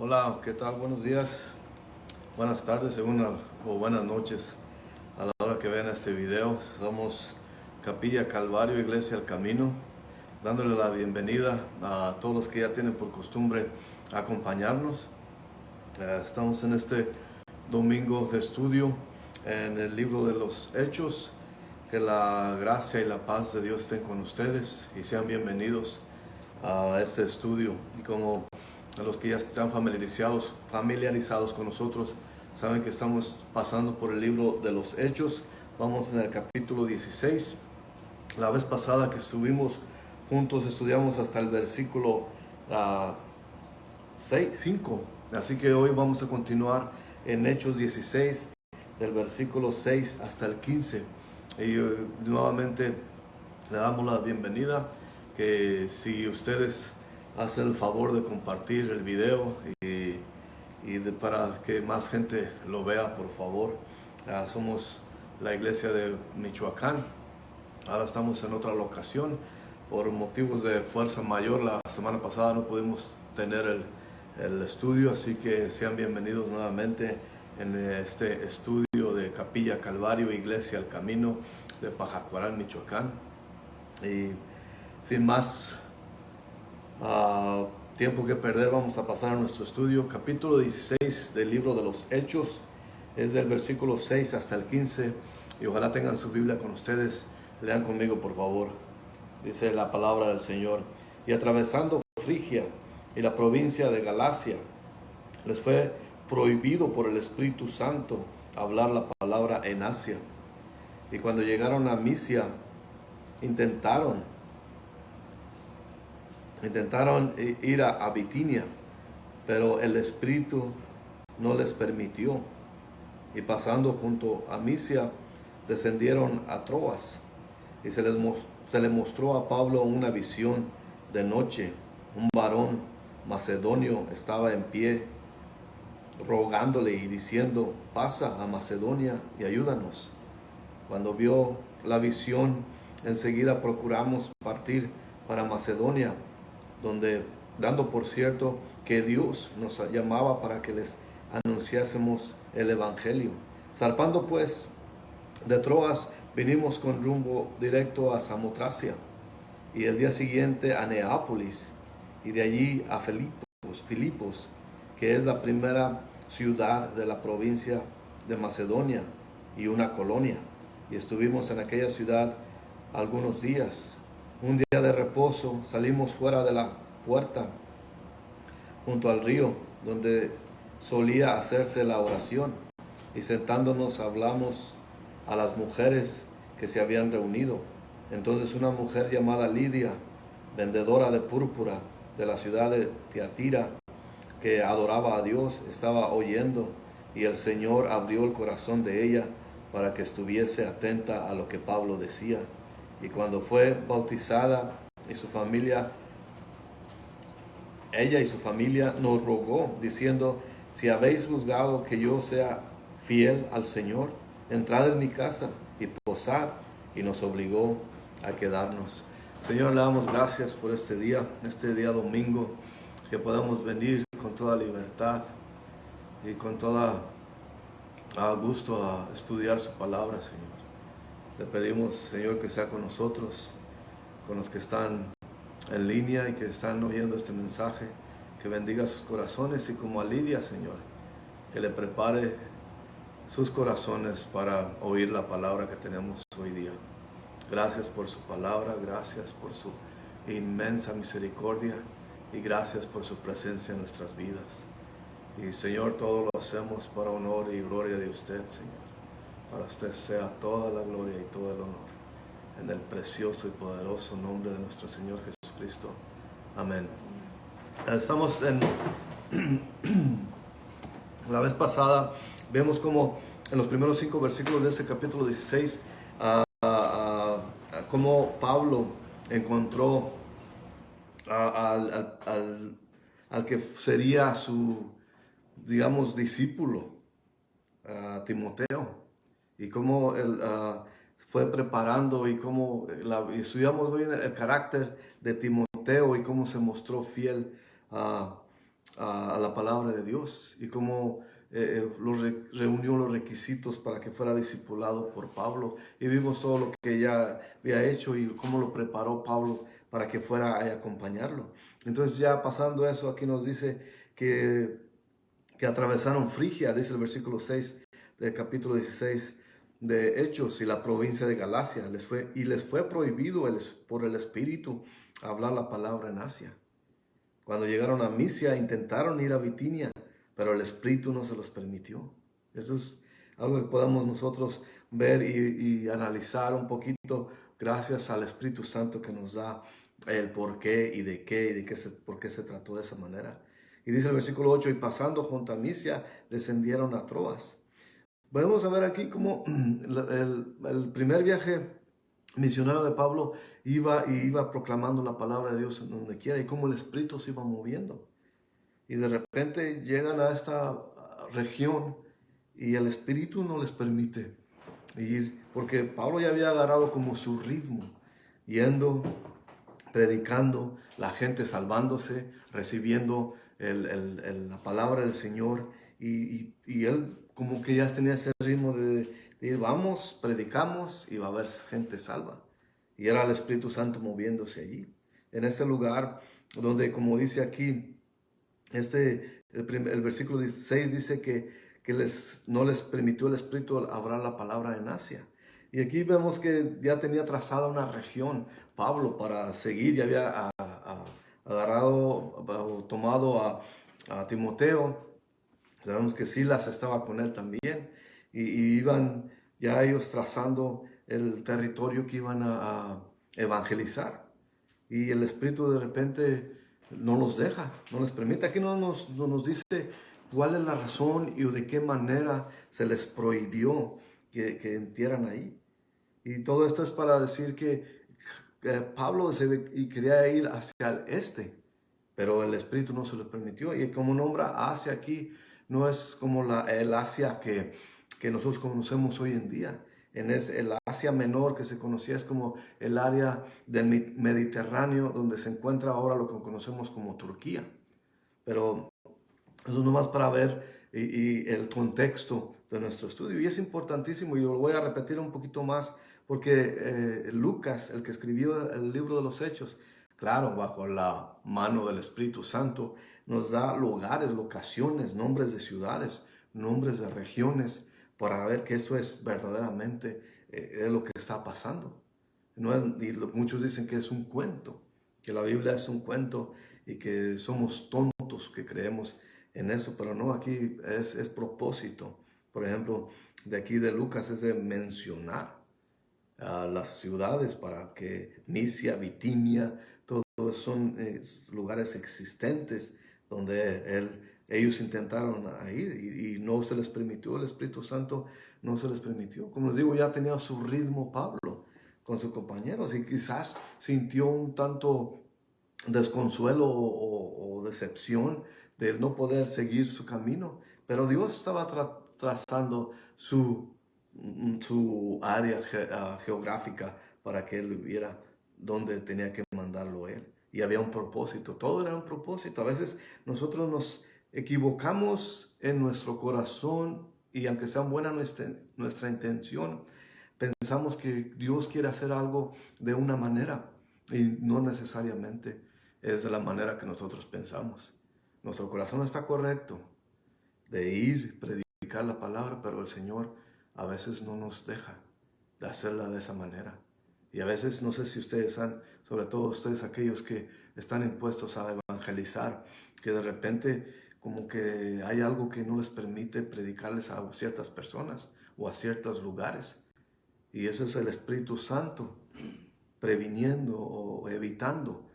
Hola, ¿qué tal? Buenos días, buenas tardes, o buenas noches a la hora que vean este video. Somos Capilla Calvario, Iglesia El Camino, dándole la bienvenida a todos los que ya tienen por costumbre acompañarnos. Estamos en este domingo de estudio en el libro de los Hechos. Que la gracia y la paz de Dios estén con ustedes y sean bienvenidos a este estudio. Y como a los que ya están familiarizados con nosotros, saben que estamos pasando por el libro de los Hechos. Vamos en el capítulo 16. La vez pasada que estuvimos juntos estudiamos hasta el versículo 5. Así que hoy vamos a continuar en Hechos 16, del versículo 6 hasta el 15. Y nuevamente le damos la bienvenida, que si ustedes hacen el favor de compartir el video para que más gente lo vea, por favor. Somos la iglesia de Michoacán. Ahora estamos en otra locación. Por motivos de fuerza mayor, la semana pasada no pudimos tener el estudio, así que sean bienvenidos nuevamente en este estudio de Capilla Calvario, Iglesia El Camino de Pajacuarán, Michoacán. Y sin más tiempo que perder, vamos a pasar a nuestro estudio. Capítulo 16 del libro de los Hechos es del versículo 6 hasta el 15, y ojalá tengan su Biblia con ustedes. Lean conmigo, por favor. Dice la palabra del Señor: y atravesando Frigia y la provincia de Galacia, les fue prohibido por el Espíritu Santo hablar la palabra en Asia. Y cuando llegaron a Misia, intentaron ir a Bitinia, pero el Espíritu no les permitió. Y pasando junto a Misia, descendieron a Troas, y se le mostró a Pablo una visión de noche. Un varón macedonio estaba en pie, rogándole y diciendo: pasa a Macedonia y ayúdanos. Cuando vio la visión, enseguida procuramos partir para Macedonia, donde, dando por cierto que Dios nos llamaba para que les anunciásemos el Evangelio. Zarpando pues de Troas, vinimos con rumbo directo a Samotracia, y el día siguiente a Neápolis, y de allí a Filipos, que es la primera ciudad de la provincia de Macedonia y una colonia. Y estuvimos en aquella ciudad algunos días. Un día de reposo salimos fuera de la puerta, junto al río, donde solía hacerse la oración, y sentándonos hablamos a las mujeres que se habían reunido. Entonces una mujer llamada Lidia, vendedora de púrpura de la ciudad de Tiatira, que adoraba a Dios, estaba oyendo, y el Señor abrió el corazón de ella para que estuviese atenta a lo que Pablo decía. Y cuando fue bautizada, ella y su familia nos rogó, diciendo: si habéis juzgado que yo sea fiel al Señor, entrad en mi casa y posad. Y nos obligó a quedarnos. Señor, le damos gracias por este día domingo, que podamos venir con toda libertad y con toda gusto a estudiar su palabra, Señor. Le pedimos, Señor, que sea con nosotros, con los que están en línea y que están oyendo este mensaje, que bendiga sus corazones, y como a Lidia, Señor, que le prepare sus corazones para oír la palabra que tenemos hoy día. Gracias por su palabra, gracias por su inmensa misericordia, y gracias por su presencia en nuestras vidas. Y Señor, todo lo hacemos para honor y gloria de usted, Señor. Para usted sea toda la gloria y todo el honor, en el precioso y poderoso nombre de nuestro Señor Jesucristo. Amén. Estamos en la vez pasada, vemos como en los primeros 5 versículos de este capítulo 16, cómo Pablo encontró al que sería su, digamos, discípulo, Timoteo, y cómo él fue preparando, y cómo estudiamos bien el carácter de Timoteo, y cómo se mostró fiel a la palabra de Dios y cómo reunió los requisitos para que fuera discipulado por Pablo. Y vimos todo lo que ella había hecho y cómo lo preparó Pablo para que fuera a acompañarlo. Entonces ya pasando eso, aquí nos dice que atravesaron Frigia, dice el versículo 6 del capítulo 16 de Hechos, y la provincia de Galacia, les fue prohibido por el Espíritu hablar la palabra en Asia. Cuando llegaron a Misia, intentaron ir a Bitinia, pero el Espíritu no se los permitió. Eso es algo que podamos nosotros ver y analizar un poquito gracias al Espíritu Santo que nos da el por qué y de qué y por qué se trató de esa manera. Y dice el versículo 8, y pasando junto a Misia, descendieron a Troas. Podemos ver aquí cómo el primer viaje misionero de Pablo iba proclamando la palabra de Dios en donde quiera y cómo el Espíritu se iba moviendo. Y de repente llegan a esta región y el Espíritu no les permite ir, porque Pablo ya había agarrado como su ritmo, yendo, predicando, la gente salvándose, recibiendo la palabra del Señor, y él como que ya tenía ese ritmo de ir, vamos, predicamos y va a haber gente salva. Y era el Espíritu Santo moviéndose allí, en ese lugar donde, como dice aquí, el versículo 16 dice que no les permitió el Espíritu hablar la palabra en Asia. Y aquí vemos que ya tenía trazada una región Pablo para seguir, ya había agarrado o tomado a Timoteo. Sabemos que Silas estaba con él también y iban ya ellos trazando el territorio que iban a evangelizar. Y el Espíritu de repente no los deja, no les permite. Aquí no nos dice cuál es la razón y de qué manera se les prohibió que entierran ahí. Y todo esto es para decir que Pablo quería ir hacia el este, pero el Espíritu no se lo permitió. Y como nombra Asia aquí, no es como el Asia que nosotros conocemos hoy en día. El Asia Menor que se conocía es como el área del Mediterráneo donde se encuentra ahora lo que conocemos como Turquía. Pero eso es nomás para ver y el contexto de nuestro estudio. Y es importantísimo, y lo voy a repetir un poquito más, porque Lucas, el que escribió el libro de los Hechos, claro, bajo la mano del Espíritu Santo, nos da lugares, locaciones, nombres de ciudades, nombres de regiones, para ver que eso es verdaderamente es lo que está pasando. No es, muchos dicen que es un cuento, que la Biblia es un cuento y que somos tontos que creemos en eso, pero no, aquí es propósito. Por ejemplo, de aquí de Lucas es de mencionar a las ciudades para que Misia, Bitinia, todos son lugares existentes donde ellos intentaron ir y no se les permitió, el Espíritu Santo no se les permitió. Como les digo, ya tenía su ritmo Pablo con sus compañeros y quizás sintió un tanto desconsuelo o decepción de no poder seguir su camino, pero Dios estaba trazando su área geográfica para que él viera dónde tenía que mandarlo él. Y había un propósito, todo era un propósito. A veces nosotros nos equivocamos en nuestro corazón y aunque sea buena nuestra intención, pensamos que Dios quiere hacer algo de una manera y no necesariamente es de la manera que nosotros pensamos. Nuestro corazón está correcto de ir, predicar la palabra, pero el Señor a veces no nos deja de hacerla de esa manera. Y a veces, no sé si ustedes sobre todo ustedes aquellos que están impuestos a evangelizar, que de repente como que hay algo que no les permite predicarles a ciertas personas o a ciertos lugares. Y eso es el Espíritu Santo previniendo o evitando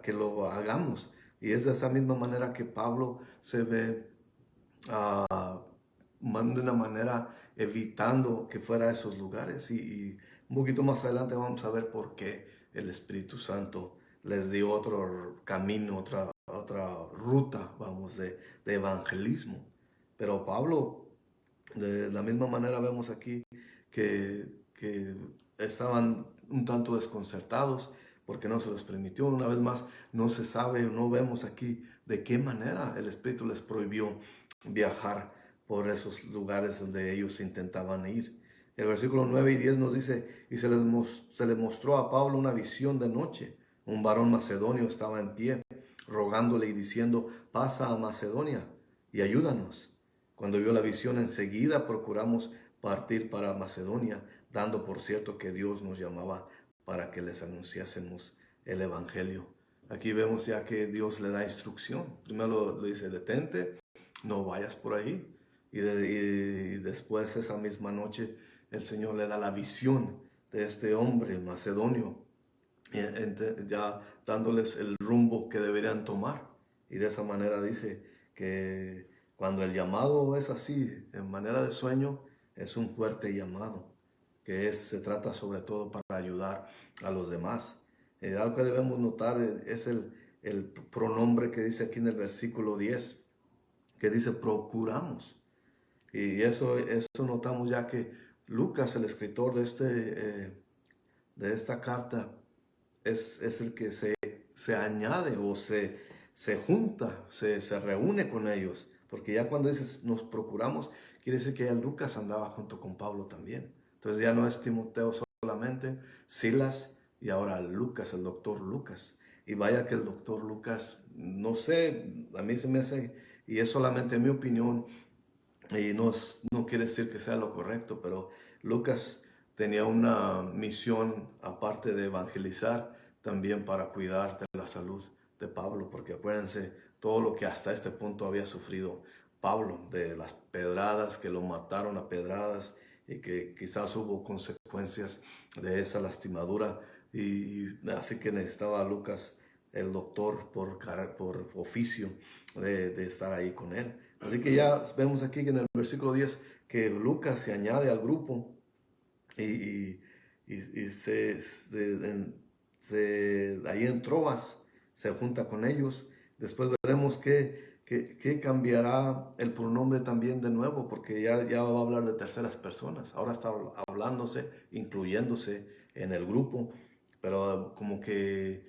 que lo hagamos. Y es de esa misma manera que Pablo se ve de una manera evitando que fuera a esos lugares. Y un poquito más adelante vamos a ver por qué el Espíritu Santo les dio otro camino, otra ruta, vamos, de evangelismo. Pero Pablo, de la misma manera vemos aquí que estaban un tanto desconcertados, porque no se les permitió. Una vez más, no se sabe, no vemos aquí de qué manera el Espíritu les prohibió viajar por esos lugares donde ellos intentaban ir. El versículo 9 y 10 nos dice, y se le mostró a Pablo una visión de noche. Un varón macedonio estaba en pie, rogándole y diciendo, pasa a Macedonia y ayúdanos. Cuando vio la visión, enseguida procuramos partir para Macedonia, dando por cierto que Dios nos llamaba para que les anunciásemos el Evangelio. Aquí vemos ya que Dios le da instrucción. Primero le dice, detente, no vayas por ahí. Y después esa misma noche el Señor le da la visión de este hombre macedonio, ya dándoles el rumbo que deberían tomar. Y de esa manera dice que cuando el llamado es así, en manera de sueño, es un fuerte llamado, que se trata sobre todo para ayudar a los demás. Algo que debemos notar es el pronombre que dice aquí en el versículo 10, que dice procuramos. Y eso notamos ya que Lucas, el escritor de esta carta, es el que se añade o se junta, se reúne con ellos. Porque ya cuando dices nos procuramos, quiere decir que ya Lucas andaba junto con Pablo también. Entonces ya no es Timoteo solamente, Silas y ahora Lucas, el doctor Lucas. Y vaya que el doctor Lucas, no sé, a mí se me hace, y es solamente mi opinión, y no quiere decir que sea lo correcto, pero Lucas tenía una misión aparte de evangelizar, también para cuidar de la salud de Pablo, porque acuérdense todo lo que hasta este punto había sufrido Pablo, de las pedradas, que lo mataron a pedradas y que quizás hubo consecuencias de esa lastimadura, y así que necesitaba a Lucas, el doctor, por oficio, de estar ahí con él. Así que ya vemos aquí que en el versículo 10 que Lucas se añade al grupo y ahí en Troas se junta con ellos. Después veremos que cambiará el pronombre también de nuevo, porque ya va a hablar de terceras personas. Ahora está hablándose, incluyéndose en el grupo, pero como que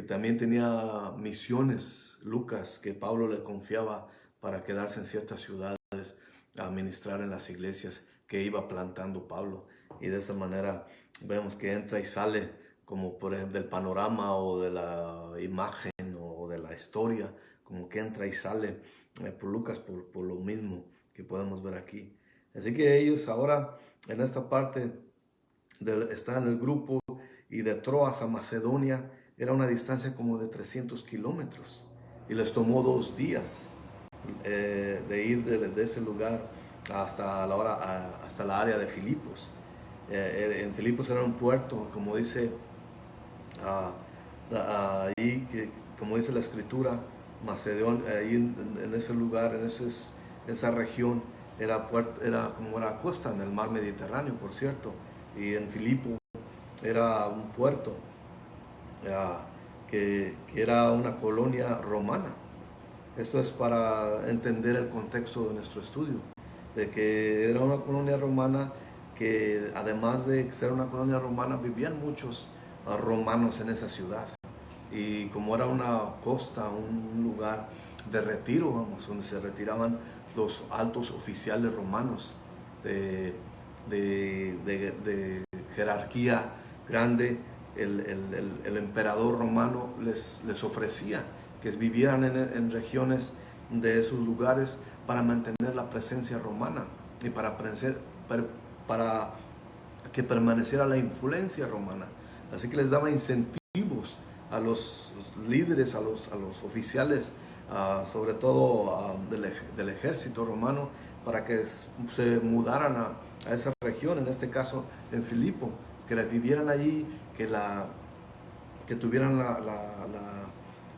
también tenía misiones, Lucas, que Pablo le confiaba para quedarse en ciertas ciudades a ministrar en las iglesias que iba plantando Pablo. Y de esa manera vemos que entra y sale como por ejemplo del panorama o de la imagen o de la historia, como que entra y sale por Lucas por lo mismo que podemos ver aquí. Así que ellos ahora en esta parte están en el grupo, y de Troas a Macedonia era una distancia como de 300 kilómetros y les tomó 2 días de ir de ese lugar hasta la área de Filipos. En Filipos era un puerto, como dice ahí, como dice la escritura, Macedonia, ahí en ese lugar, en esa región, era como la costa en el mar Mediterráneo, por cierto, y en Filipo era un puerto que era una colonia romana. Esto es para entender el contexto de nuestro estudio, de que era una colonia romana, que además de ser una colonia romana, vivían muchos romanos en esa ciudad. Y como era una costa, un lugar de retiro, vamos, donde se retiraban los altos oficiales romanos de jerarquía grande, el emperador romano les ofrecía que vivieran en regiones de esos lugares para mantener la presencia romana y para que permaneciera la influencia romana. Así que les daba incentivos a los líderes, a los oficiales, sobre todo del ejército romano, para que se mudaran a esa región, en este caso en Filipo, que vivieran allí, que tuvieran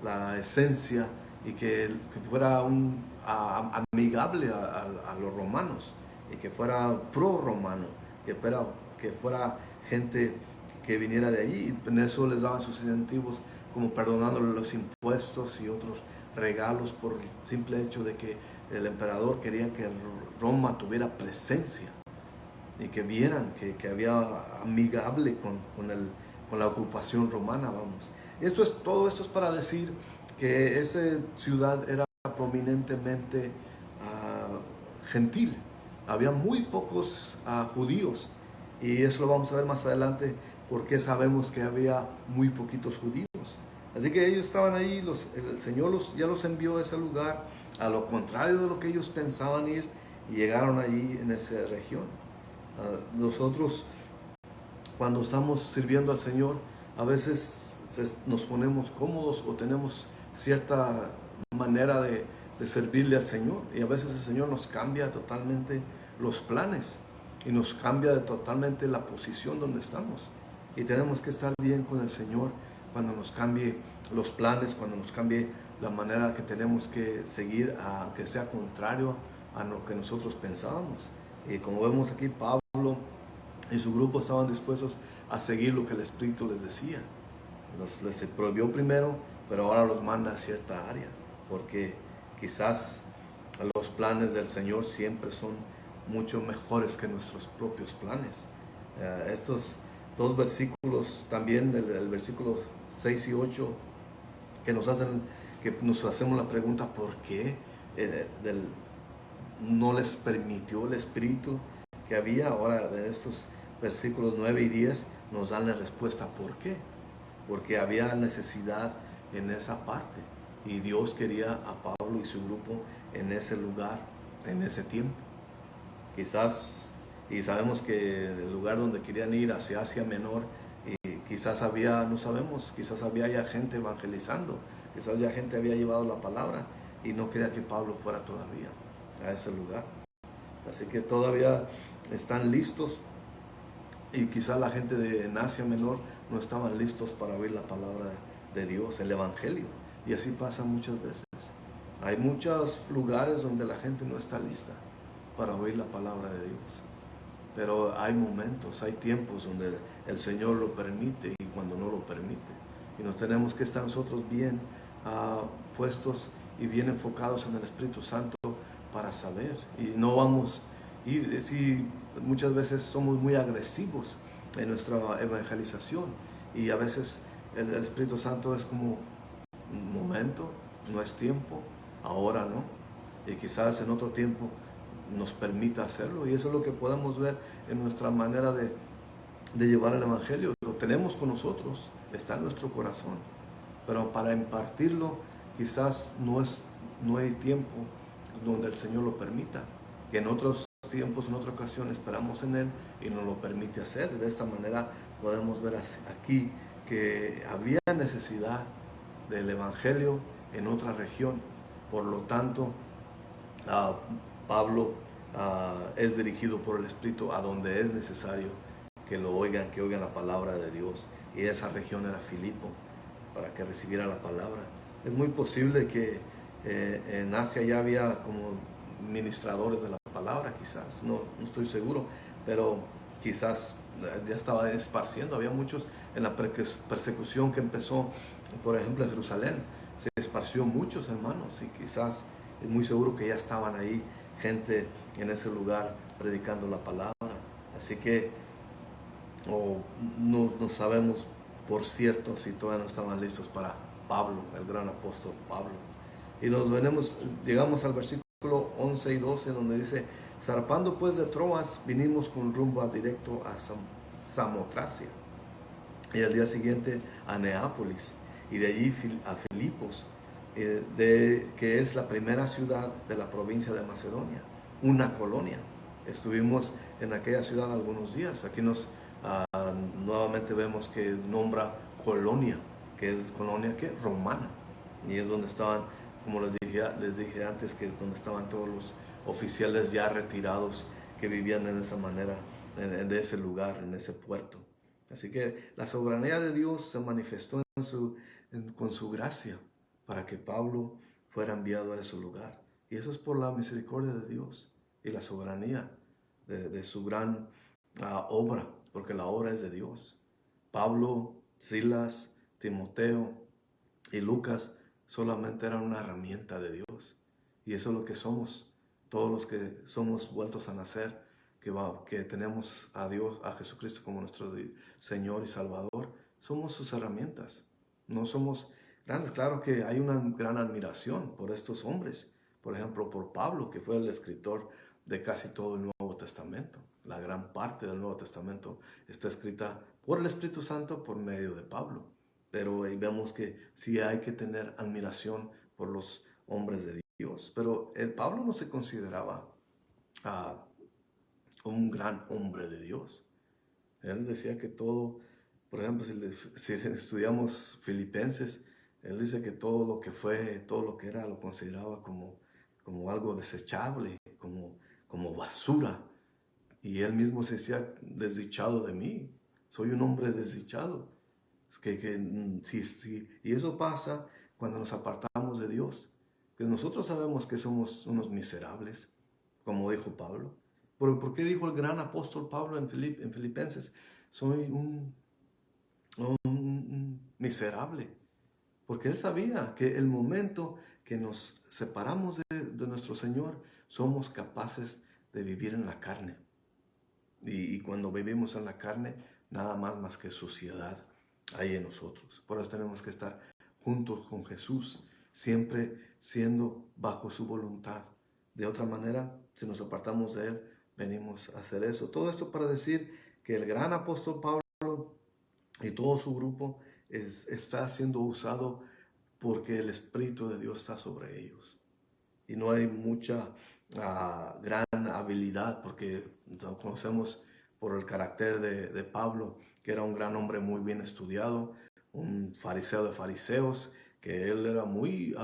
la esencia, y que fuera amigable a los romanos, y que fuera pro romano, que fuera gente que viniera de allí. En eso les daban sus incentivos, como perdonándole los impuestos y otros regalos, por el simple hecho de que el emperador quería que Roma tuviera presencia y que vieran que había amigable con la ocupación romana, vamos. Todo esto es para decir que esa ciudad era prominentemente gentil. Había muy pocos judíos, y eso lo vamos a ver más adelante, porque sabemos que había muy poquitos judíos. Así que ellos estaban ahí, el Señor ya los envió a ese lugar, a lo contrario de lo que ellos pensaban ir, y llegaron allí en esa región. Nosotros, cuando estamos sirviendo al Señor, a veces nos ponemos cómodos o tenemos cierta manera de servirle al Señor, y a veces el Señor nos cambia totalmente los planes y nos cambia totalmente la posición donde estamos, y tenemos que estar bien con el Señor cuando nos cambie los planes, cuando nos cambie la manera que tenemos que seguir, aunque sea contrario a lo que nosotros pensábamos. Y como vemos aquí, Pablo y su grupo estaban dispuestos a seguir lo que el Espíritu les decía. Les prohibió primero, pero ahora los manda a cierta área, porque quizás los planes del Señor siempre son mucho mejores que nuestros propios planes. Estos dos versículos también, el versículo 6 y 8, que nos hacemos la pregunta ¿por qué no les permitió el Espíritu que había? Ahora de estos versículos 9 y 10 nos dan la respuesta ¿por qué? Porque había necesidad en esa parte, y Dios quería a Pablo y su grupo en ese lugar, en ese tiempo. Quizás, y sabemos que el lugar donde querían ir, hacia Asia Menor, y quizás había, no sabemos, quizás había ya gente evangelizando, quizás ya gente había llevado la palabra y no quería que Pablo fuera todavía a ese lugar. Así que todavía están listos, y quizás la gente en Asia Menor no estaban listos para oír la palabra de Dios, el Evangelio. Y así pasa muchas veces. Hay muchos lugares donde la gente no está lista para oír la palabra de Dios. Pero hay momentos, hay tiempos donde el Señor lo permite y cuando no lo permite. Y nos tenemos que estar nosotros bien puestos y bien enfocados en el Espíritu Santo para saber. Y no vamos a ir, si muchas veces somos muy agresivos en nuestra evangelización, y a veces el Espíritu Santo es como un momento, no es tiempo, ahora no, y quizás en otro tiempo nos permita hacerlo. Y eso es lo que podemos ver en nuestra manera de llevar el Evangelio. Lo tenemos con nosotros, está en nuestro corazón, pero para impartirlo quizás no hay tiempo donde el Señor lo permita, que en otros tiempos, en otra ocasión esperamos en Él y nos lo permite hacer. De esta manera podemos ver aquí que había necesidad del Evangelio en otra región. Por lo tanto, Pablo es dirigido por el Espíritu a donde es necesario que lo oigan, que oigan la palabra de Dios. Y esa región era Filipo, para que recibiera la palabra. Es muy posible que en Asia ya había como ministradores de la palabra, quizás, no estoy seguro, pero quizás ya estaba esparciendo. Había muchos en la persecución que empezó, por ejemplo, en Jerusalén. Se esparció muchos hermanos, y quizás es muy seguro que ya estaban ahí gente en ese lugar predicando la palabra. Así que no sabemos por cierto si todavía no estaban listos para Pablo, el gran apóstol Pablo. Y llegamos al versículo 11 y 12, donde dice: zarpando pues de Troas, vinimos con rumbo directo a Samotracia, y al día siguiente a Neápolis, y de allí a Filipos, que es la primera ciudad de la provincia de Macedonia, una colonia. Estuvimos en aquella ciudad algunos días. Aquí nuevamente vemos que nombra colonia, que es colonia romana, y es donde estaban, como les dije antes, que donde estaban todos los oficiales ya retirados que vivían en esa manera, de ese lugar, en ese puerto. Así que la soberanía de Dios se manifestó con su gracia para que Pablo fuera enviado a ese lugar. Y eso es por la misericordia de Dios y la soberanía de su gran obra, porque la obra es de Dios. Pablo, Silas, Timoteo y Lucas solamente eran una herramienta de Dios. Y eso es lo que somos, todos los que somos vueltos a nacer, que tenemos a Dios, a Jesucristo como nuestro Señor y Salvador. somos sus herramientas. No somos grandes. Claro que hay una gran admiración por estos hombres. Por ejemplo, por Pablo, que fue el escritor de casi todo el Nuevo Testamento. La gran parte del Nuevo Testamento está escrita por el Espíritu Santo por medio de Pablo. Pero ahí vemos que sí hay que tener admiración por los hombres de Dios. Pero el Pablo no se consideraba un gran hombre de Dios. Él decía que todo, por ejemplo, si estudiamos Filipenses, él dice que todo lo que fue, todo lo que era, lo consideraba como algo desechable, como basura. Y él mismo se decía, desdichado de mí, soy un hombre desdichado. Y eso pasa cuando nos apartamos de Dios. Que nosotros sabemos que somos unos miserables, como dijo Pablo. ¿Por qué dijo el gran apóstol Pablo en Filipenses? Soy un miserable. Porque él sabía que el momento que nos separamos de nuestro Señor, somos capaces de vivir en la carne. Y cuando vivimos en la carne, nada más que suciedad hay en nosotros. Por eso tenemos que estar juntos con Jesús, siempre siendo bajo su voluntad. De otra manera, si nos apartamos de Él, venimos a hacer eso. Todo esto para decir que el gran apóstol Pablo y todo su grupo está siendo usado porque el Espíritu de Dios está sobre ellos. Y no hay mucha gran habilidad, porque lo conocemos por el carácter de Pablo, que era un gran hombre muy bien estudiado, un fariseo de fariseos, que él era muy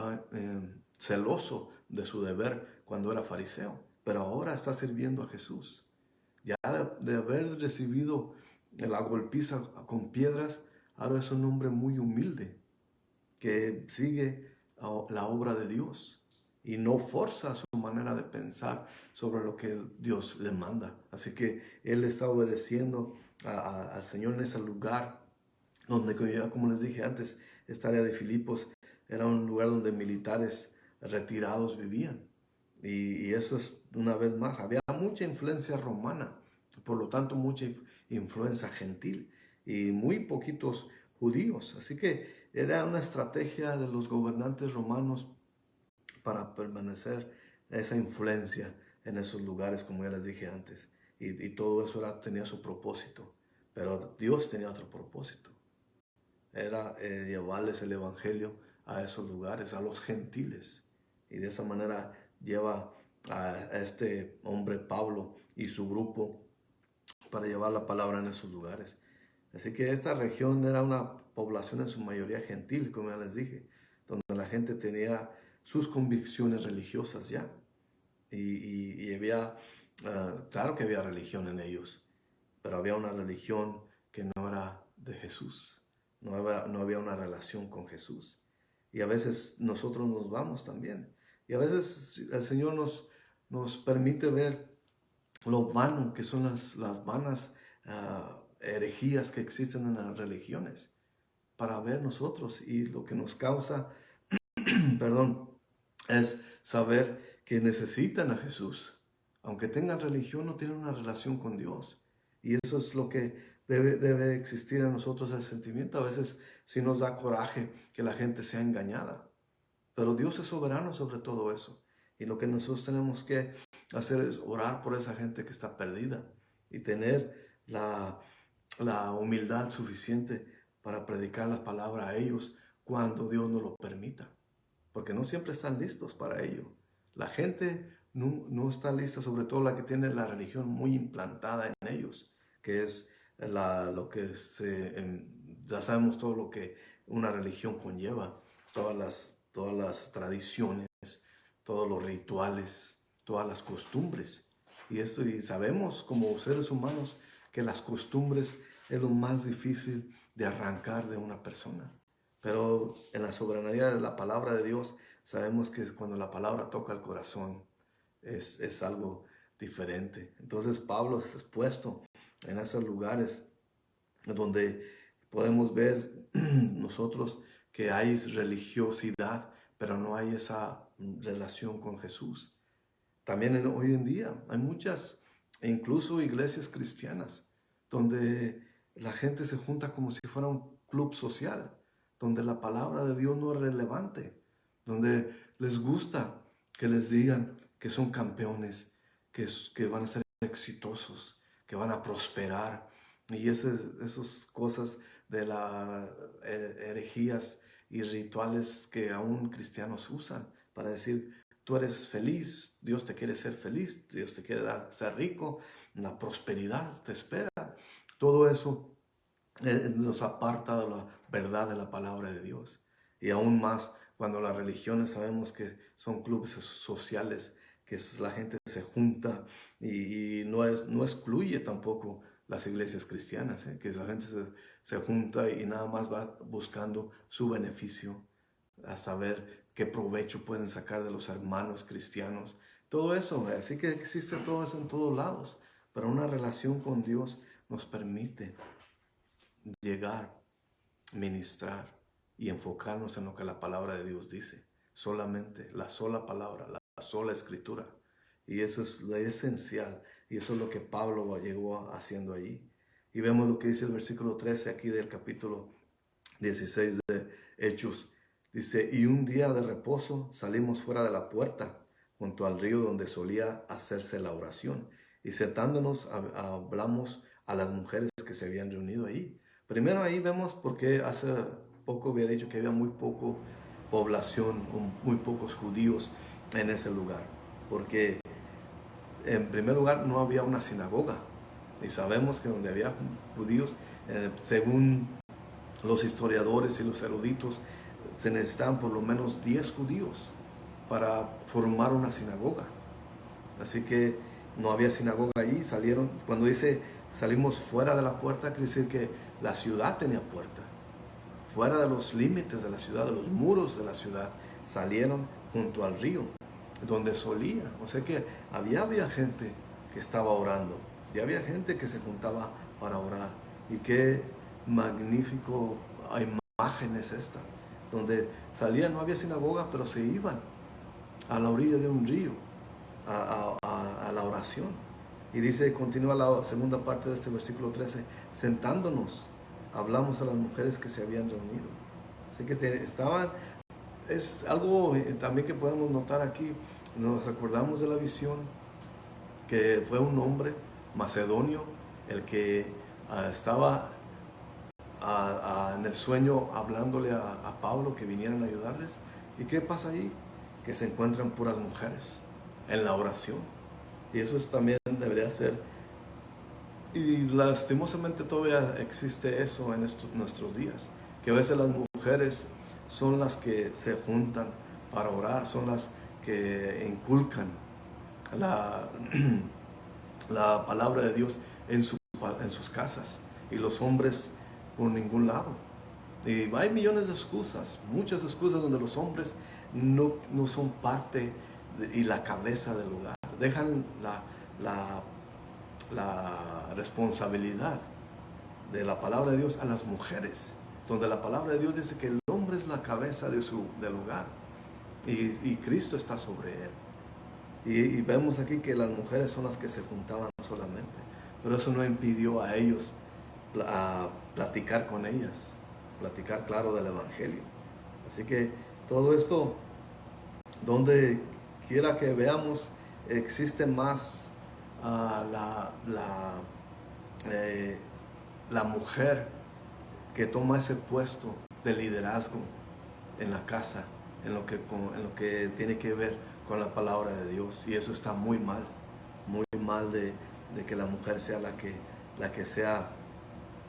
celoso de su deber cuando era fariseo, pero ahora está sirviendo a Jesús. Ya de haber recibido la golpiza con piedras, ahora es un hombre muy humilde, que sigue la obra de Dios y no forza su manera de pensar sobre lo que Dios le manda. Así que él está obedeciendo al Señor en ese lugar donde, como les dije antes, esta área de Filipos era un lugar donde militares retirados vivían. Y eso es, una vez más, había mucha influencia romana, por lo tanto mucha influencia gentil y muy poquitos judíos. Así que era una estrategia de los gobernantes romanos para permanecer esa influencia en esos lugares, como ya les dije antes. Y todo eso tenía su propósito. Pero Dios tenía otro propósito. Era llevarles el evangelio a esos lugares, a los gentiles. Y de esa manera lleva a este hombre Pablo y su grupo para llevar la palabra en esos lugares. Así que esta región era una población en su mayoría gentil, como ya les dije, donde la gente tenía sus convicciones religiosas ya. Y había, claro que había religión en ellos, pero había una religión que no era de Jesús. No había una relación con Jesús. Y a veces nosotros nos vamos también. Y a veces el Señor nos permite ver lo vano que son las vanas herejías que existen en las religiones, para ver nosotros, y lo que nos causa, perdón, es saber que necesitan a Jesús. Aunque tengan religión, no tienen una relación con Dios. Y eso es lo que debe existir en nosotros, el sentimiento. A veces sí nos da coraje que la gente sea engañada, pero Dios es soberano sobre todo eso. Y lo que nosotros tenemos que hacer es orar por esa gente que está perdida y tener la humildad suficiente para predicar la palabra a ellos cuando Dios nos lo permita. Porque no siempre están listos para ello. La gente no está lista, sobre todo la que tiene la religión muy implantada en ellos, que es lo que ya sabemos todo lo que una religión conlleva, todas las tradiciones, todos los rituales, todas las costumbres. Y sabemos como seres humanos que las costumbres es lo más difícil de arrancar de una persona. Pero en la soberanía de la palabra de Dios sabemos que cuando la palabra toca el corazón es algo diferente. Entonces Pablo es expuesto en esos lugares donde podemos ver nosotros que hay religiosidad, pero no hay esa relación con Jesús. También hoy en día hay muchas, incluso iglesias cristianas, donde la gente se junta como si fuera un club social, donde la palabra de Dios no es relevante, donde les gusta que les digan que son campeones, que van a ser exitosos, que van a prosperar. Y esas cosas de las herejías y rituales que aún cristianos usan para decir, tú eres feliz, Dios te quiere ser feliz, Dios te quiere dar ser rico, la prosperidad te espera. Todo eso nos aparta de la verdad de la palabra de Dios. Y aún más cuando las religiones sabemos que son clubes sociales, que la gente se junta y no excluye tampoco las iglesias cristianas, que la gente se junta y nada más va buscando su beneficio, a saber qué provecho pueden sacar de los hermanos cristianos. Todo eso, así que existe todo eso en todos lados, pero una relación con Dios nos permite llegar, ministrar y enfocarnos en lo que la palabra de Dios dice. Solamente la sola palabra, la sola escritura. Y eso es lo esencial. Y eso es lo que Pablo llegó haciendo allí. Y vemos lo que dice el versículo 13 aquí del capítulo 16 de Hechos. Dice, y un día de reposo salimos fuera de la puerta, junto al río donde solía hacerse la oración. Y sentándonos hablamos a las mujeres que se habían reunido ahí. Primero ahí vemos porque hace poco había dicho que había muy poco población, muy pocos judíos en ese lugar. Porque en primer lugar no había una sinagoga. Y sabemos que donde había judíos, según los historiadores y los eruditos, se necesitaban por lo menos 10 judíos para formar una sinagoga. Así que no había sinagoga allí. Cuando dice salimos fuera de la puerta, quiere decir que la ciudad tenía puerta. Fuera de los límites de la ciudad, de los muros de la ciudad, salieron junto al río, donde solía. O sea que había gente que estaba orando, y había gente que se juntaba para orar. Y qué magnífico imagen es esta, donde salían, no había sinagoga, pero se iban a la orilla de un río a la oración. Y dice, continúa la segunda parte de este versículo 13, sentándonos, hablamos a las mujeres que se habían reunido. Así que es algo también que podemos notar aquí. Nos acordamos de la visión, que fue un hombre macedonio, el que estaba en el sueño hablándole a Pablo que vinieran a ayudarles. ¿Y qué pasa ahí? Que se encuentran puras mujeres en la oración. Y eso también debería ser. Y lastimosamente todavía existe eso en nuestros días, que a veces las mujeres son las que se juntan para orar, son las que inculcan la palabra de Dios en sus casas, y los hombres por ningún lado. Y hay millones de excusas, muchas excusas donde los hombres no son parte y la cabeza del hogar. Dejan la responsabilidad de la palabra de Dios a las mujeres, donde la palabra de Dios dice que el hombre es la cabeza del hogar y Cristo está sobre él. Y vemos aquí que las mujeres son las que se juntaban solamente, pero eso no impidió a ellos a platicar con ellas, platicar claro del evangelio. Así que todo esto, donde quiera que veamos, existe más la mujer que toma ese puesto de liderazgo en la casa, en lo que tiene que ver con la palabra de Dios. Y eso está muy mal de que la mujer sea la que sea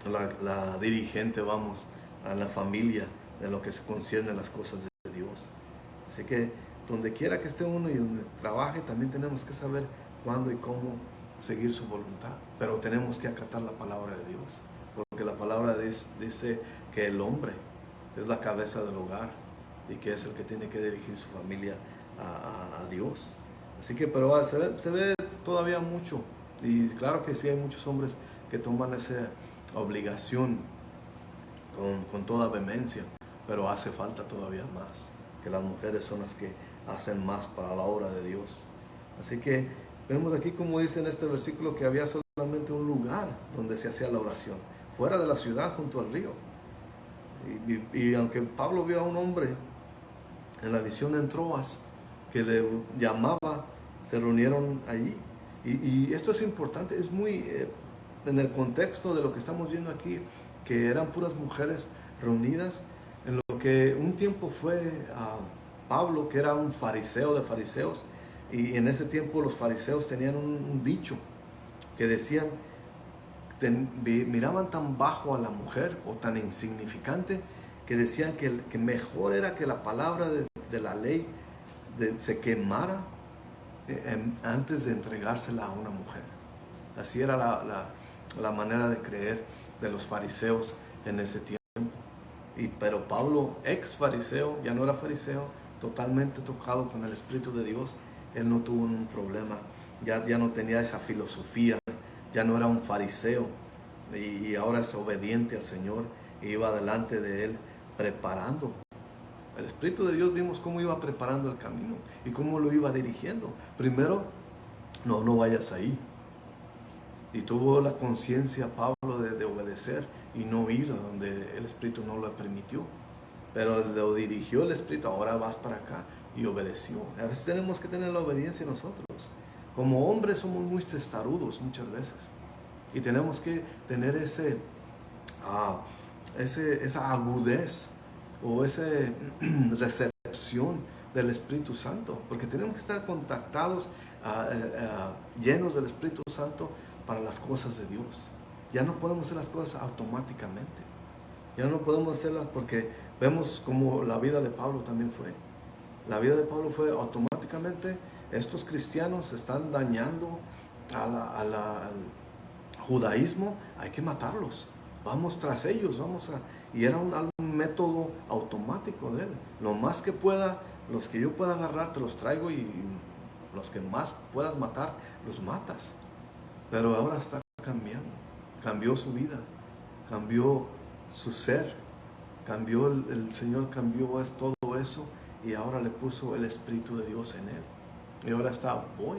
la dirigente, vamos, a la familia, de lo que se concierne a las cosas de Dios. Así que donde quiera que esté uno y donde trabaje, también tenemos que saber cuándo y cómo seguir su voluntad, pero tenemos que acatar la palabra de Dios, porque la palabra dice que el hombre es la cabeza del hogar y que es el que tiene que dirigir su familia a Dios. Así que, pero se ve todavía mucho, y claro que sí hay muchos hombres que toman esa obligación con toda vehemencia, pero hace falta todavía más, que las mujeres son las que hacen más para la obra de Dios. Así que vemos aquí, como dice en este versículo, que había solamente un lugar donde se hacía la oración, fuera de la ciudad, junto al río. Y aunque Pablo vio a un hombre en la visión en Troas que le llamaba, se reunieron allí. Y esto es importante, es muy en el contexto de lo que estamos viendo aquí, que eran puras mujeres reunidas, en lo que un tiempo fue Pablo, que era un fariseo de fariseos, y en ese tiempo los fariseos tenían un dicho que decían, miraban tan bajo a la mujer o tan insignificante, que decían que mejor era que la palabra de la ley se quemara antes de entregársela a una mujer. Así era la manera de creer de los fariseos en ese tiempo. Pero Pablo, ex fariseo, ya no era fariseo, totalmente tocado con el Espíritu de Dios, él no tuvo un problema, ya no tenía esa filosofía, ya no era un fariseo, y ahora es obediente al Señor, e iba delante de él preparando. El Espíritu de Dios, vimos cómo iba preparando el camino y cómo lo iba dirigiendo. Primero, no vayas ahí. Y tuvo la conciencia Pablo de obedecer y no ir a donde el Espíritu no lo permitió. Pero lo dirigió el Espíritu, ahora vas para acá, y obedeció. A veces tenemos que tener la obediencia nosotros. Como hombres somos muy testarudos muchas veces. Y tenemos que tener esa agudez o esa recepción del Espíritu Santo, porque tenemos que estar contactados, llenos del Espíritu Santo para las cosas de Dios. Ya no podemos hacer las cosas automáticamente, ya no podemos hacerlas, porque vemos como la vida de Pablo también fue. La vida de Pablo fue automáticamente, estos cristianos están dañando al judaísmo, hay que matarlos, vamos tras ellos, y era un método automático de él. Lo más que pueda, los que yo pueda agarrar, te los traigo, y los que más puedas matar, los matas. Pero ahora está cambiando, cambió su vida, cambió su ser, cambió el Señor, cambió todo eso, y ahora le puso el Espíritu de Dios en él. Y ahora voy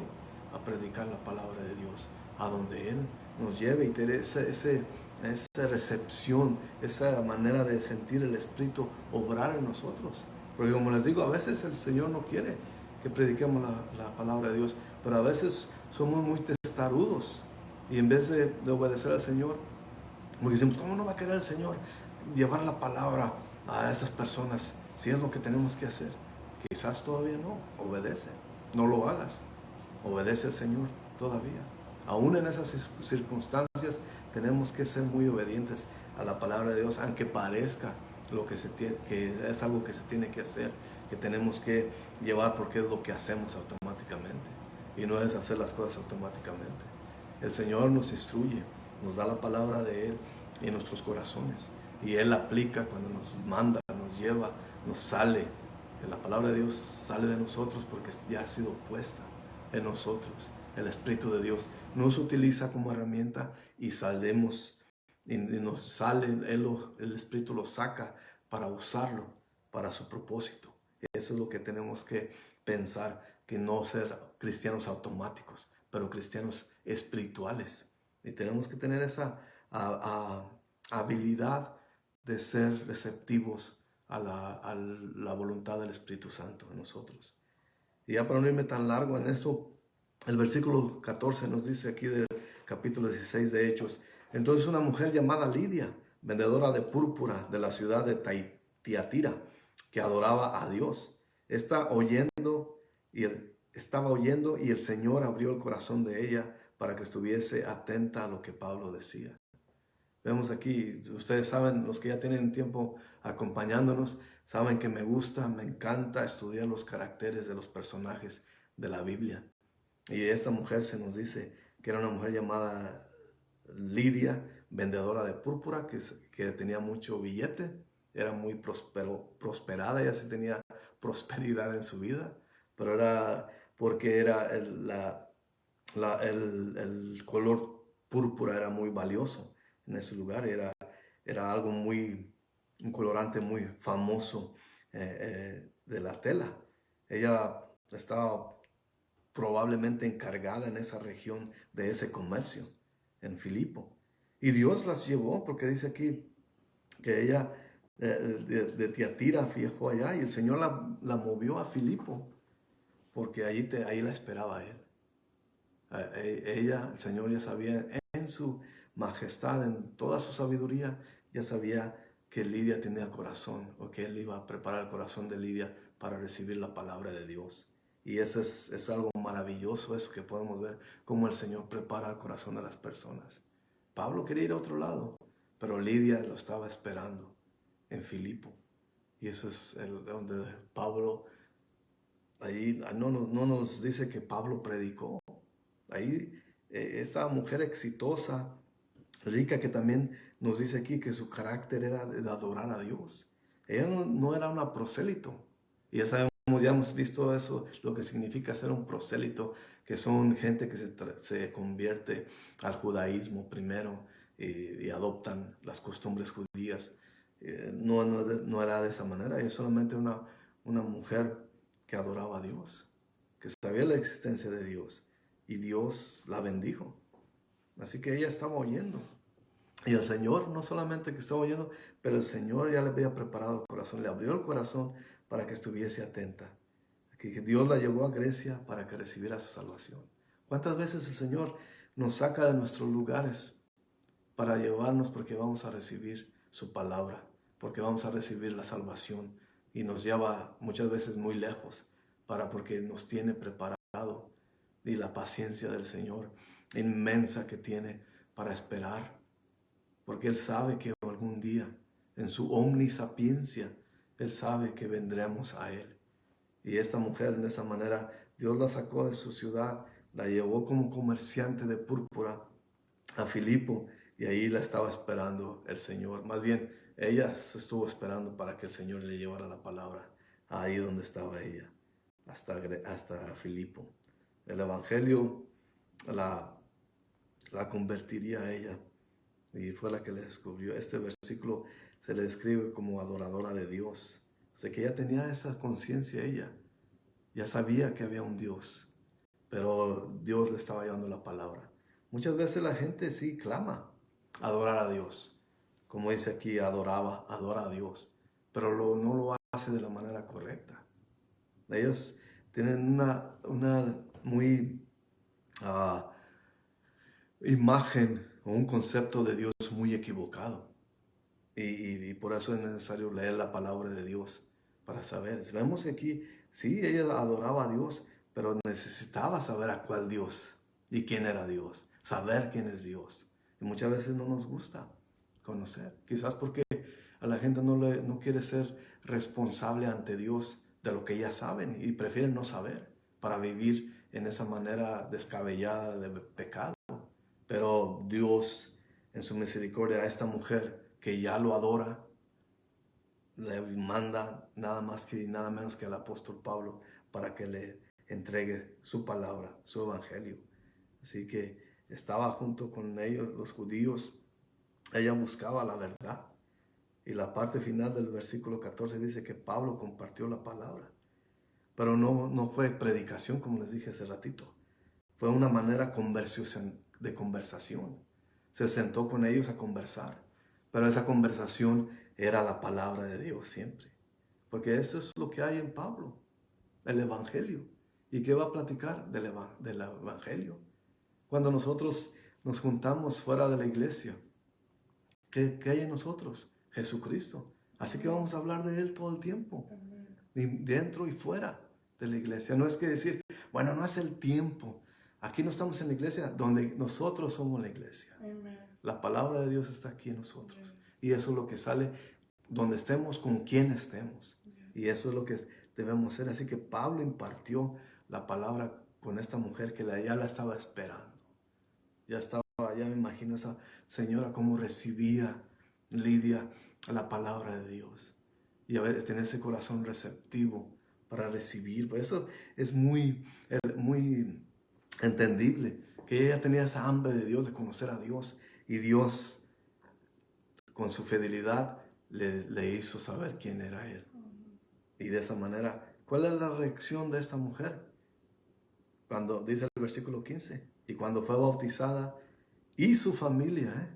a predicar la palabra de Dios a donde Él nos lleve, y tener esa recepción, esa manera de sentir el Espíritu obrar en nosotros. Porque como les digo, a veces el Señor no quiere que prediquemos la palabra de Dios, pero a veces somos muy testarudos, y en vez de obedecer al Señor, como decimos, ¿cómo no va a querer el Señor llevar la palabra a esas personas si es lo que tenemos que hacer? Quizás todavía no. Obedece, no lo hagas, obedece al Señor todavía. Aún en esas circunstancias tenemos que ser muy obedientes a la palabra de Dios, aunque parezca que es algo que se tiene que hacer, que tenemos que llevar, porque es lo que hacemos automáticamente, y no es hacer las cosas automáticamente. El Señor nos instruye, nos da la palabra de Él en nuestros corazones, y Él aplica cuando nos manda, nos lleva, nos sale. La palabra de Dios sale de nosotros porque ya ha sido puesta en nosotros. El Espíritu de Dios nos utiliza como herramienta, y salemos, y nos sale, el Espíritu lo saca para usarlo para su propósito. Eso es lo que tenemos que pensar, que no ser cristianos automáticos, pero cristianos espirituales. Y tenemos que tener esa habilidad de ser receptivos a la voluntad del Espíritu Santo en nosotros. Y ya para no irme tan largo en esto, el versículo 14 nos dice aquí del capítulo 16 de Hechos: entonces una mujer llamada Lidia, vendedora de púrpura de la ciudad de Tiatira, que adoraba a Dios, estaba oyendo, y el Señor abrió el corazón de ella para que estuviese atenta a lo que Pablo decía. Vemos aquí, ustedes saben, los que ya tienen tiempo acompañándonos, saben que me encanta estudiar los caracteres de los personajes de la Biblia. Y esta mujer se nos dice que era una mujer llamada Lidia, vendedora de púrpura, que tenía mucho billete, era muy prosperada, ella sí tenía prosperidad en su vida, pero era porque era el color púrpura era muy valioso en ese lugar, era algo un colorante muy famoso de la tela. Ella estaba probablemente encargada en esa región de ese comercio, en Filipo. Y Dios las llevó, porque dice aquí que ella de Tiatira viajó allá y el Señor la movió a Filipo, porque ahí la esperaba él. Ella, el Señor ya sabía en su majestad, en toda su sabiduría, ya sabía que Lidia tenía corazón, o que él iba a preparar el corazón de Lidia para recibir la palabra de Dios. Y eso es algo maravilloso, eso que podemos ver, cómo el Señor prepara el corazón de las personas. Pablo quería ir a otro lado, pero Lidia lo estaba esperando en Filipo. Y eso es donde Pablo, ahí no nos dice que Pablo predicó. Ahí esa mujer exitosa, rica, que también nos dice aquí que su carácter era de adorar a Dios. Ella no era una prosélito. Y ya sabemos, ya hemos visto eso, lo que significa ser un prosélito, que son gente que se convierte al judaísmo primero y adoptan las costumbres judías. No era de esa manera, ella solamente una mujer que adoraba a Dios, que sabía la existencia de Dios y Dios la bendijo. Así que ella estaba oyendo. Y el Señor no solamente que estaba oyendo, pero el Señor ya le había preparado el corazón, le abrió el corazón para que estuviese atenta. Que Dios la llevó a Grecia para que recibiera su salvación. ¿Cuántas veces el Señor nos saca de nuestros lugares para llevarnos porque vamos a recibir su palabra, porque vamos a recibir la salvación y nos lleva muchas veces muy lejos porque nos tiene preparado, y la paciencia del Señor inmensa que tiene para esperar, porque Él sabe que algún día en su omnisapiencia Él sabe que vendremos a Él. Y esta mujer, de esa manera, Dios la sacó de su ciudad, la llevó como comerciante de púrpura a Filipo, y ahí la estaba esperando el Señor. Más bien, ella se estuvo esperando para que el Señor le llevara la palabra ahí donde estaba ella, hasta Filipo. El Evangelio la convertiría a ella, y fue la que le descubrió. Este versículo se le describe como adoradora de Dios. O sea que ella tenía esa conciencia, ella ya sabía que había un Dios, pero Dios le estaba llevando la palabra. Muchas veces la gente sí clama adorar a Dios, como dice aquí, adora a Dios, pero no lo hace de la manera correcta. Ellos tienen una muy imagen o un concepto de Dios muy equivocado. Y por eso es necesario leer la palabra de Dios para saber. Vemos que aquí, sí, ella adoraba a Dios, pero necesitaba saber a cuál Dios y quién era Dios, saber quién es Dios. Y muchas veces no nos gusta conocer, quizás porque a la gente no quiere ser responsable ante Dios de lo que ya saben y prefieren no saber para vivir en esa manera descabellada de pecado. Pero Dios, en su misericordia, a esta mujer que ya lo adora, le manda nada más que nada menos que al apóstol Pablo para que le entregue su palabra, su evangelio. Así que estaba junto con ellos, los judíos. Ella buscaba la verdad. Y la parte final del versículo 14 dice que Pablo compartió la palabra. Pero no fue predicación, como les dije hace ratito. Fue una manera de conversación. Se sentó con ellos a conversar. Pero esa conversación era la palabra de Dios siempre. Porque eso es lo que hay en Pablo, el Evangelio. ¿Y qué va a platicar del Evangelio? Cuando nosotros nos juntamos fuera de la iglesia, ¿qué hay en nosotros? Jesucristo. Así que vamos a hablar de Él todo el tiempo, dentro y fuera de la iglesia. No es que decir, bueno, no es el tiempo. Aquí no estamos en la iglesia, donde nosotros somos la iglesia. Amen. La palabra de Dios está aquí en nosotros. Amen. Y eso es lo que sale donde estemos, con quien estemos. Amen. Y eso es lo que debemos hacer. Así que Pablo impartió la palabra con esta mujer que ya la estaba esperando. Ya me imagino esa señora cómo recibía Lidia la palabra de Dios. Y a veces tener ese corazón receptivo para recibir. Por eso es muy entendible que ella tenía esa hambre de Dios, de conocer a Dios. Y Dios, con su fidelidad, le hizo saber quién era Él. Y de esa manera, ¿cuál es la reacción de esta mujer? Cuando dice el versículo 15, y cuando fue bautizada, y su familia,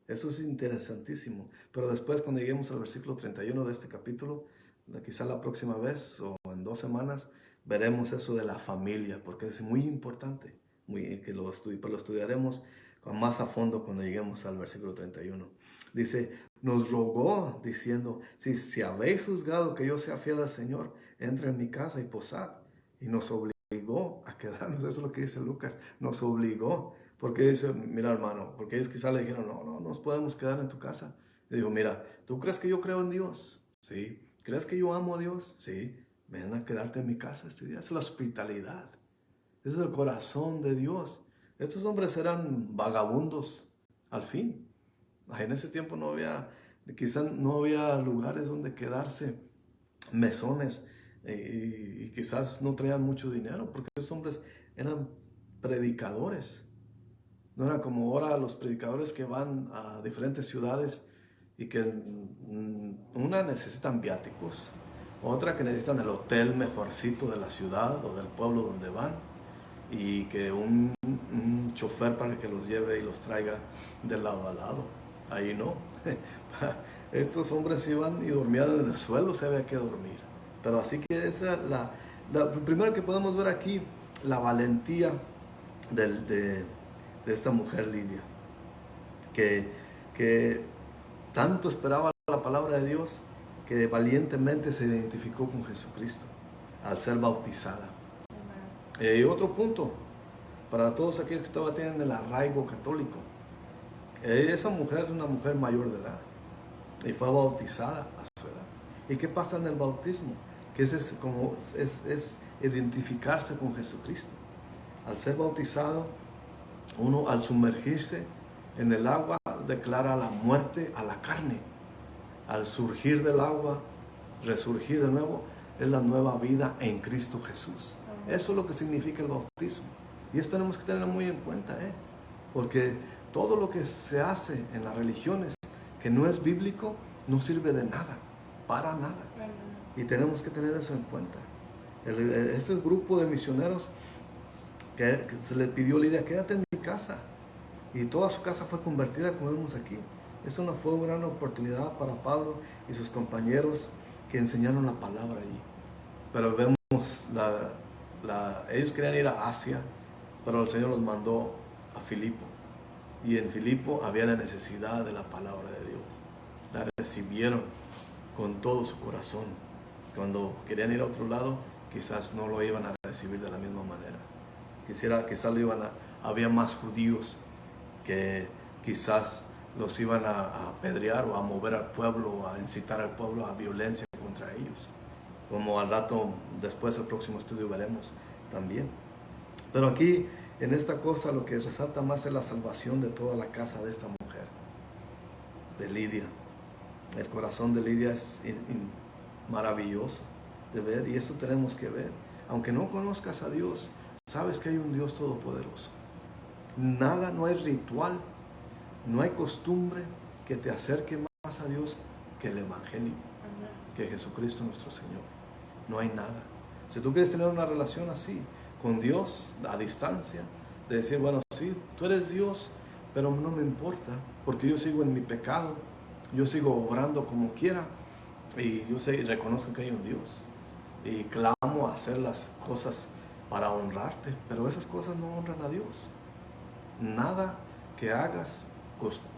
Eso es interesantísimo. Pero después, cuando lleguemos al versículo 31 de este capítulo, quizá la próxima vez o en 2 semanas, veremos eso de la familia, porque es muy importante, que pero lo estudiaremos más a fondo cuando lleguemos al versículo 31. Dice, nos rogó diciendo, si habéis juzgado que yo sea fiel al Señor, entre en mi casa y posad. Y nos obligó a quedarnos, eso es lo que dice Lucas, nos obligó. Porque dice, mira hermano, porque ellos quizás le dijeron, no nos podemos quedar en tu casa. Le digo, mira, ¿tú crees que yo creo en Dios? Sí. ¿Crees que yo amo a Dios? Sí. Ven a quedarte en mi casa este día. Es la hospitalidad. Ese es el corazón de Dios. Estos hombres eran vagabundos al fin. En ese tiempo quizás no había lugares donde quedarse, mesones, y quizás no traían mucho dinero, porque esos hombres eran predicadores. No era como ahora los predicadores que van a diferentes ciudades y que una necesitan viáticos, otra que necesitan el hotel mejorcito de la ciudad o del pueblo donde van, y que un chofer para que los lleve y los traiga de lado a lado. Ahí no. Estos hombres iban y dormían en el suelo, se había que dormir. Pero así que esa es la primero que podemos ver aquí, la valentía de esta mujer Lidia, que tanto esperaba la palabra de Dios, que valientemente se identificó con Jesucristo al ser bautizada. Y otro punto, para todos aquellos que todavía tienen el arraigo católico, esa mujer es una mujer mayor de edad y fue bautizada a su edad. ¿Y qué pasa en el bautismo? Que es identificarse con Jesucristo. Al ser bautizado, uno al sumergirse en el agua declara la muerte a la carne. Al surgir del agua, resurgir de nuevo, es la nueva vida en Cristo Jesús. Eso es lo que significa el bautismo. Y esto tenemos que tenerlo muy en cuenta, porque todo lo que se hace en las religiones que no es bíblico no sirve de nada, para nada. Y tenemos que tener eso en cuenta. Este grupo de misioneros que se le pidió a Lidia, quédate en mi casa. Y toda su casa fue convertida, como vemos aquí. Eso fue una gran oportunidad para Pablo y sus compañeros que enseñaron la palabra allí. Pero vemos, ellos querían ir a Asia, pero el Señor los mandó a Filipo. Y en Filipo había la necesidad de la palabra de Dios. La recibieron con todo su corazón. Cuando querían ir a otro lado, quizás no lo iban a recibir de la misma manera. Quizás había más judíos que quizás los iban a apedrear o a mover al pueblo o a incitar al pueblo a violencia contra ellos, como al rato después del próximo estudio veremos también. Pero aquí en esta cosa lo que resalta más es la salvación de toda la casa de esta mujer, de Lidia. El corazón de Lidia es maravilloso de ver, y esto tenemos que ver. Aunque no conozcas a Dios, sabes que hay un Dios todopoderoso. Nada, no hay ritual, no hay costumbre que te acerque más a Dios que el Evangelio, que Jesucristo nuestro Señor. No hay nada. Si tú quieres tener una relación así con Dios a distancia, de decir, bueno, sí, tú eres Dios, pero no me importa, porque yo sigo en mi pecado, yo sigo obrando como quiera, y yo reconozco que hay un Dios, y clamo a hacer las cosas para honrarte, pero esas cosas no honran a Dios. Nada que hagas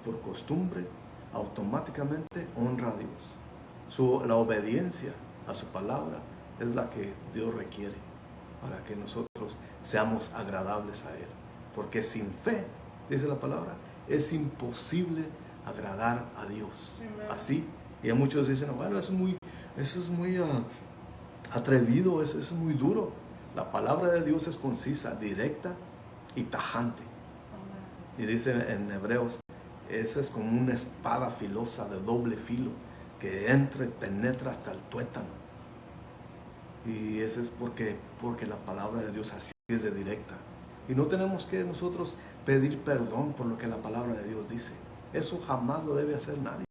por costumbre automáticamente honra a Dios. La obediencia a su palabra es la que Dios requiere para que nosotros seamos agradables a Él. Porque sin fe, dice la palabra, es imposible agradar a Dios. Así, y muchos dicen, bueno, eso es muy atrevido, eso es muy duro. La palabra de Dios es concisa, directa y tajante. Y dice en Hebreos, esa es como una espada filosa de doble filo que entra y penetra hasta el tuétano. Y eso es porque la palabra de Dios así es de directa. Y no tenemos que nosotros pedir perdón por lo que la palabra de Dios dice. Eso jamás lo debe hacer nadie.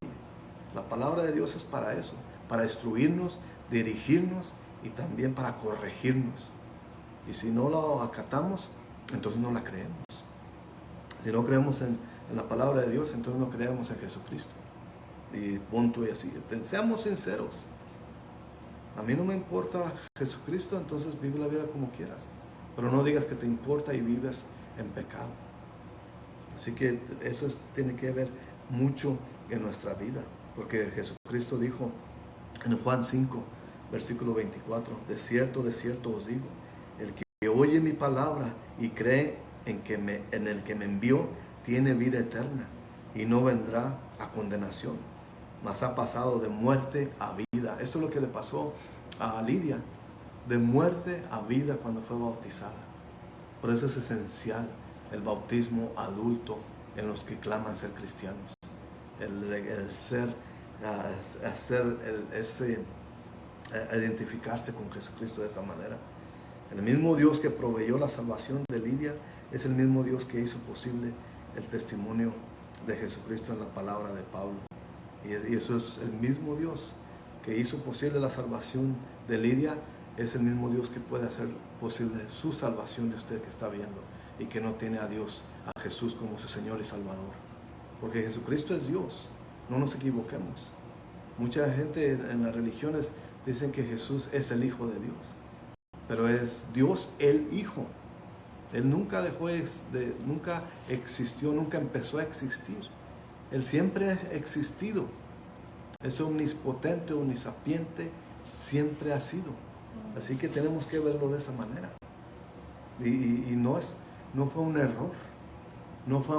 La palabra de Dios es para eso, para instruirnos, dirigirnos y también para corregirnos. Y si no lo acatamos, entonces no la creemos. Si no creemos en la palabra de Dios, entonces no creemos en Jesucristo. Y punto y así. Seamos sinceros. A mí no me importa Jesucristo, entonces vive la vida como quieras. Pero no digas que te importa y vives en pecado. Así que eso tiene que ver mucho en nuestra vida. Porque Jesucristo dijo en Juan 5, versículo 24, de cierto os digo, el que oye mi palabra y cree en el que me envió, tiene vida eterna y no vendrá a condenación, mas ha pasado de muerte a vida. Eso es lo que le pasó a Lidia, de muerte a vida cuando fue bautizada. Por eso es esencial el bautismo adulto en los que claman ser cristianos. Identificarse con Jesucristo de esa manera. El mismo Dios que proveyó la salvación de Lidia es el mismo Dios que hizo posible el testimonio de Jesucristo en la palabra de Pablo. Y eso es el mismo Dios que hizo posible la salvación de Lidia, es el mismo Dios que puede hacer posible su salvación de usted que está viendo y que no tiene a Dios, a Jesús como su Señor y Salvador. Porque Jesucristo es Dios, no nos equivoquemos. Mucha gente en las religiones dicen que Jesús es el Hijo de Dios, pero es Dios el Hijo. Él nunca nunca existió, nunca empezó a existir. Él siempre ha existido. Es omnipotente, omnisapiente, siempre ha sido. Así que tenemos que verlo de esa manera. Y no fue un error, no fue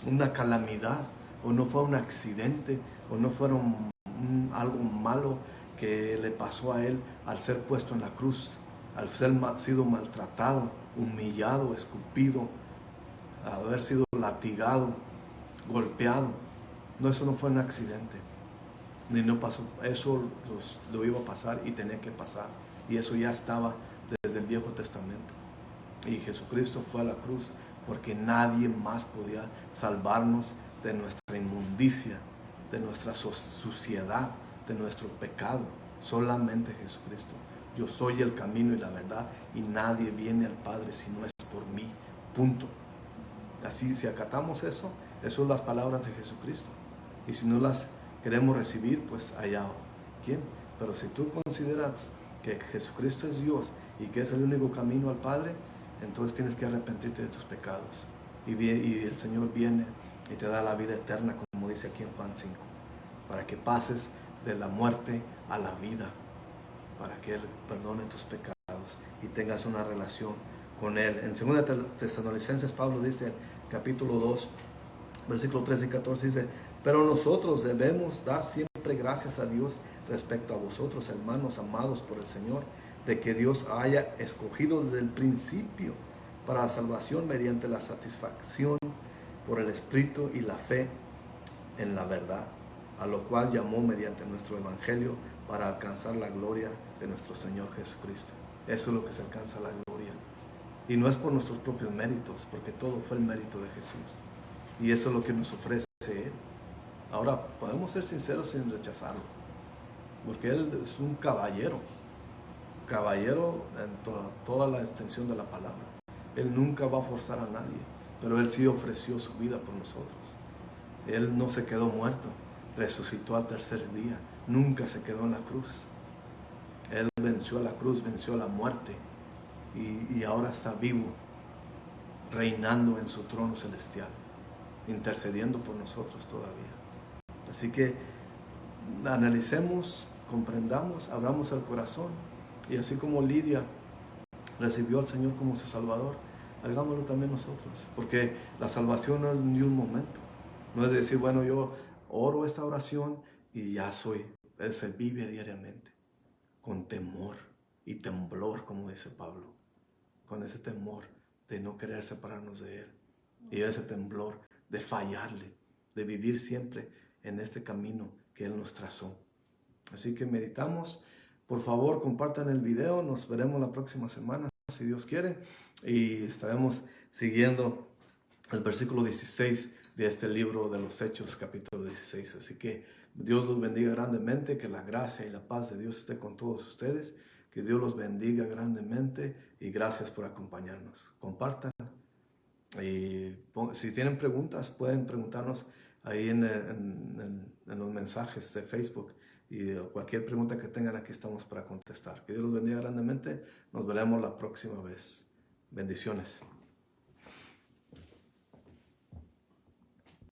una calamidad, o no fue un accidente, o no fueron algo malo que le pasó a él al ser puesto en la cruz, al ser sido maltratado, humillado, escupido, haber sido latigado, golpeado. No, eso no fue un accidente, ni no pasó. Eso lo iba a pasar y tenía que pasar, y eso ya estaba desde el Viejo Testamento. Y Jesucristo fue a la cruz porque nadie más podía salvarnos de nuestra inmundicia, de nuestra suciedad, de nuestro pecado. Solamente Jesucristo. Yo soy el camino y la verdad, y nadie viene al Padre si no es por mí. Punto. Así, si acatamos eso, son las palabras de Jesucristo. Y si no las queremos recibir, pues allá quién. Pero si tú consideras que Jesucristo es Dios y que es el único camino al Padre, entonces tienes que arrepentirte de tus pecados. Y el Señor viene y te da la vida eterna, como dice aquí en Juan 5, para que pases de la muerte a la vida, para que Él perdone tus pecados y tengas una relación con Él. En 2 Tesalonicenses, Pablo dice, capítulo 2, versículo 13 y 14, dice, pero nosotros debemos dar siempre gracias a Dios respecto a vosotros, hermanos amados por el Señor, de que Dios haya escogido desde el principio para la salvación mediante la satisfacción por el Espíritu y la fe en la verdad, a lo cual llamó mediante nuestro Evangelio para alcanzar la gloria de nuestro Señor Jesucristo. Eso es lo que se alcanza, la gloria. Y no es por nuestros propios méritos, porque todo fue el mérito de Jesús. Y eso es lo que nos ofrece Él. Ahora, podemos ser sinceros sin rechazarlo, porque Él es un caballero en toda la extensión de la palabra. Él nunca va a forzar a nadie, pero Él sí ofreció su vida por nosotros. Él no se quedó muerto, resucitó al tercer día, nunca se quedó en la cruz. Él venció a la cruz, venció a la muerte, y ahora está vivo, reinando en su trono celestial, intercediendo por nosotros todavía. Así que analicemos, comprendamos, abramos el corazón, y así como Lidia recibió al Señor como su Salvador, hagámoslo también nosotros, porque la salvación no es ni un momento, no es decir, bueno, yo oro esta oración y ya soy. Se vive diariamente con temor y temblor, como dice Pablo, con ese temor de no querer separarnos de Él, y ese temblor de fallarle, de vivir siempre en este camino que Él nos trazó. Así que meditamos. Por favor, compartan el video. Nos veremos la próxima semana, si Dios quiere, y estaremos siguiendo el versículo 16 de este libro de los Hechos, capítulo 16. Así que Dios los bendiga grandemente, que la gracia y la paz de Dios esté con todos ustedes, que Dios los bendiga grandemente, y gracias por acompañarnos. Compartan Y si tienen preguntas, pueden preguntarnos ahí en los mensajes de Facebook. Y cualquier pregunta que tengan, aquí estamos para contestar. Que Dios los bendiga grandemente. Nos veremos la próxima vez. Bendiciones.